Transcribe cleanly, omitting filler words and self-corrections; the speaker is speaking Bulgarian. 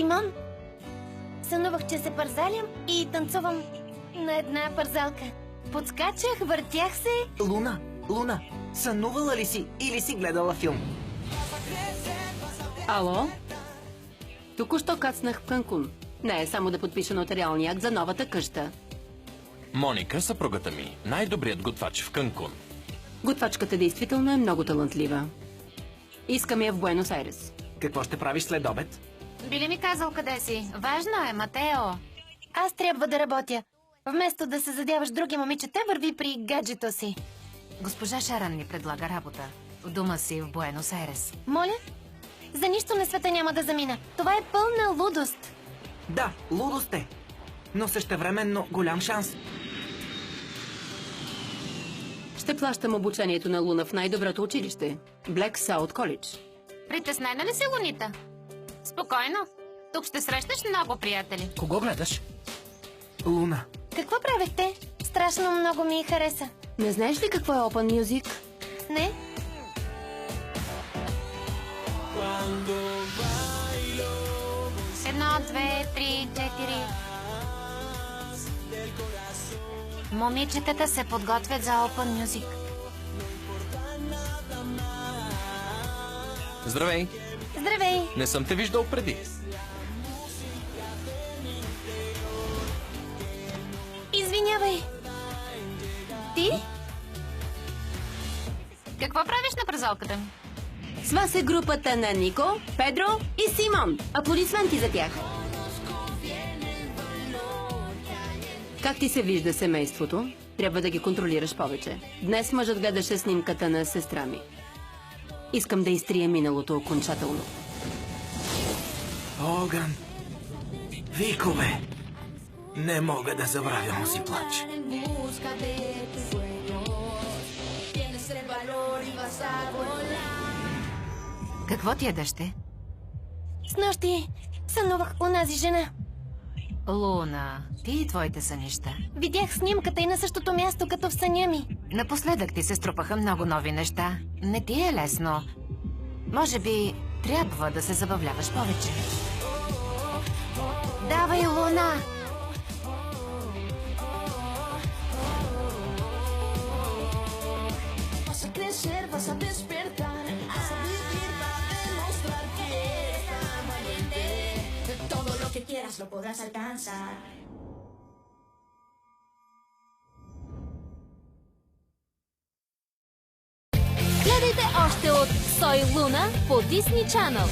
Симон, сънувах, че се парзалям и танцувам на една парзалка. Подскачах, въртях се... Луна, сънувала ли си или си гледала филм? Ало? Току-що кацнах в Канкун. Не е само да подпиша нотариалния акт за новата къща. Моника, съпругата ми, най-добрият готвач в Канкун. Готвачката действително е много талантлива. Искам я в Буенос Айрес. Какво ще правиш след обед? Би ли ми казал къде си? Важно е, Матео. Аз трябва да работя. Вместо да се задяваш други момичета, върви при гаджето си. Госпожа Шаран ми предлага работа. В дома си в Буенос Айрес. Моля? За нищо на света няма да замина. Това е пълна лудост. Да, лудост е. Но същевременно голям шанс. Ще плащам обучението на Луна в най-доброто училище. Black South College. Притеснена ли си, Лунита? Спокойно. Тук ще срещнеш много приятели. Кого гледаш? Луна. Какво правихте? Страшно много ми хареса. Не знаеш ли какво е Open Music? Не? Едно, две, три, четири. Момичетата се подготвят за Open Music. Здравей! Здравей! Не съм те виждал преди. Извинявай. Ти? Какво правиш на празалката ми? С вас е групата на Нико, Педро и Симон. Аплодисменти за тях. Как ти се вижда семейството? Трябва да ги контролираш повече. Днес мъжът гледаше снимката на сестра ми. Искам да изтрия миналото окончателно. Огън. Викове. Не мога да забравя онзи плач. Какво ти ядеш те? Снощи сънувах онази жена. Луна, ти и твоите сънища. Видях снимката и на същото място, като в съня ми. Напоследък ти се струпаха много нови неща. Не ти е лесно. Може би трябва да се забавляваш повече. Давай, Луна! Vas a crecer, vas a despertar, vas a vivir, vas a demostrar que eres tan valiente. Todo lo que quieras lo podrás alcanzar. Гледайте още от Сой Луна по Disney Channel.